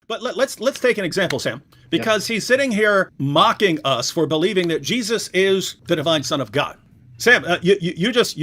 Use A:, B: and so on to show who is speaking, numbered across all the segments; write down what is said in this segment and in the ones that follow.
A: But let's take an example, Sam, because he's sitting here mocking us for believing that Jesus is the divine Son of God. Sam, you just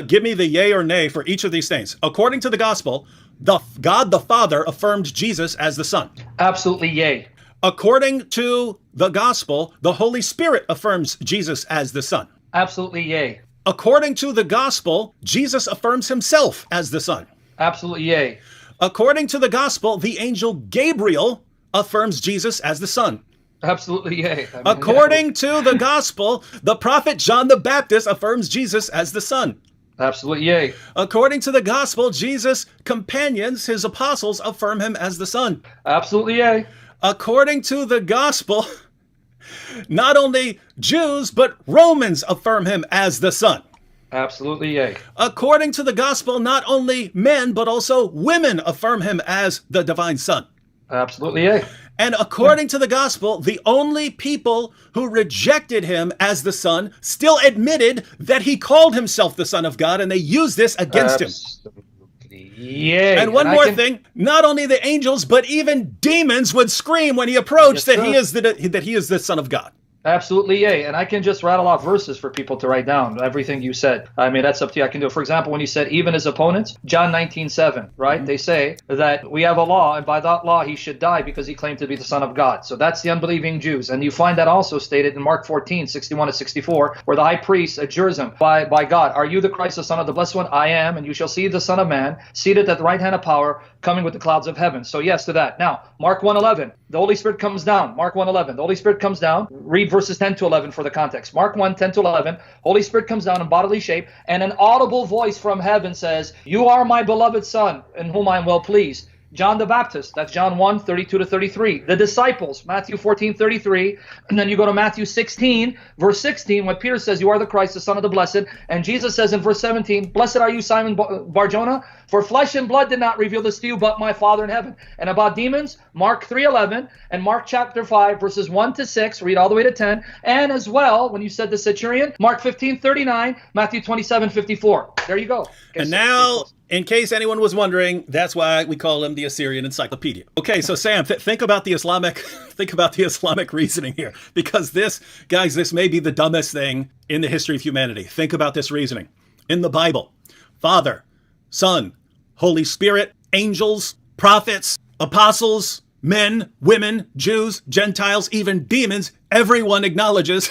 A: give me the yay or nay for each of these things. According to the gospel, God the Father affirmed Jesus as the Son.
B: Absolutely yay.
A: According to the gospel, the Holy Spirit affirms Jesus as the Son.
B: Absolutely yay.
A: According to the gospel, Jesus affirms himself as the Son.
B: Absolutely yay.
A: According to the gospel, the angel Gabriel affirms Jesus as the Son.
B: Absolutely yay.
A: According to the gospel, the prophet John the Baptist affirms Jesus as the Son.
B: Absolutely yay.
A: According to the gospel, Jesus' companions, his apostles, affirm him as the Son.
B: Absolutely yay.
A: According to the gospel, not only Jews, but Romans affirm him as the Son.
B: Absolutely yay.
A: According to the gospel, not only men, but also women affirm him as the divine Son.
B: Absolutely yay.
A: And according to the gospel, the only people who rejected him as the Son still admitted that he called himself the Son of God, and they used this against him.
B: Yay.
A: And one more thing, not only the angels, but even demons would scream when he approached that he is the Son of God.
B: Absolutely yay. And I can just rattle off verses for people to write down everything you said. I mean, that's up to you. I can do it. For example, when you said even his opponents, John 19:7, right? They say that we have a law, and by that law he should die because he claimed to be the Son of God. So that's the unbelieving Jews. And you find that also stated in Mark 14:61-64, where the high priest adjures him by God, are you the Christ, the Son of the Blessed One? I am, and you shall see the Son of Man seated at the right hand of power, coming with the clouds of heaven. So yes to that. Now, Mark 1:11, the Holy Spirit comes down. Mark 1:11, the Holy Spirit comes down. Read verses 10 to 11 for the context. Mark 1:10 to 11, Holy Spirit comes down in bodily shape, and an audible voice from heaven says, you are my beloved Son, in whom I am well pleased. John the Baptist, that's John 1:32-33. The disciples, Matthew 14:33, and then you go to Matthew 16, verse 16, when Peter says, you are the Christ, the Son of the Blessed, and Jesus says in verse 17, blessed are you, Simon Bar-Jonah, for flesh and blood did not reveal this to you, but my Father in heaven. And about demons, Mark 3:11, and Mark chapter 5, verses 1-6, read all the way to 10, and as well, when you said the centurion, Mark 15:39, Matthew 27:54. There you go.
A: And now, in case anyone was wondering, that's why we call him the Assyrian Encyclopedia. Okay, so Sam, think about the Islamic reasoning here, because this may be the dumbest thing in the history of humanity. Think about this reasoning. In the Bible, Father, Son, Holy Spirit, angels, prophets, apostles, men, women, Jews, Gentiles, even demons, everyone acknowledges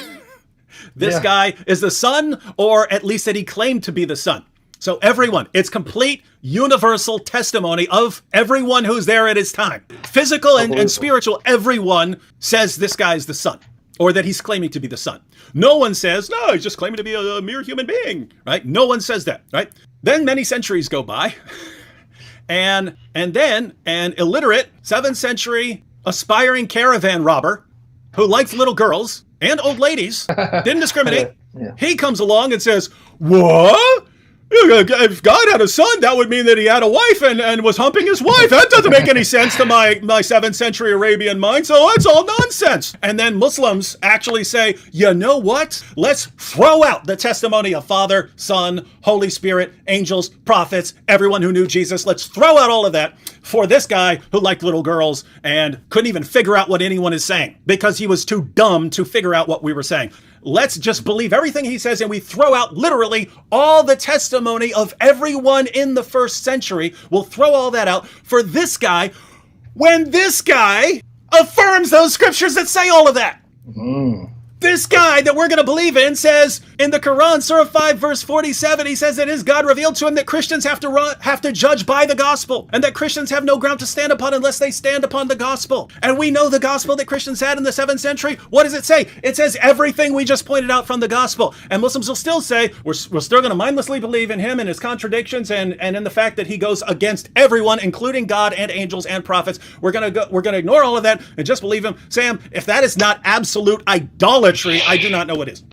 A: this guy is the Son, or at least that he claimed to be the Son. So everyone, it's complete universal testimony of everyone who's there at his time. Physical and spiritual, everyone says this guy is the Son, or that he's claiming to be the Son. No one says, no, he's just claiming to be a mere human being, right? No one says that, right? Then many centuries go by, and then an illiterate 7th century aspiring caravan robber who liked little girls and old ladies, didn't discriminate. He comes along and says, what? If God had a son, that would mean that he had a wife and was humping his wife. That doesn't make any sense to my 7th century Arabian mind, so it's all nonsense. And then Muslims actually say, you know what? Let's throw out the testimony of Father, Son, Holy Spirit, angels, prophets, everyone who knew Jesus. Let's throw out all of that for this guy who liked little girls and couldn't even figure out what anyone is saying because he was too dumb to figure out what we were saying. Let's just believe everything he says, and we throw out literally all the testimony of everyone in the 1st century. We'll throw all that out for this guy when this guy affirms those scriptures that say all of that. This guy that we're going to believe in says in the Quran, Surah 5, verse 47, he says that his God revealed to him that Christians have to judge by the gospel, and that Christians have no ground to stand upon unless they stand upon the gospel. And we know the gospel that Christians had in the 7th century. What does it say? It says everything we just pointed out from the gospel. And Muslims will still say we're still going to mindlessly believe in him and his contradictions and in the fact that he goes against everyone, including God and angels and prophets. We're going to ignore all of that and just believe him. Sam, if that is not absolute idolatry, I do not know what is.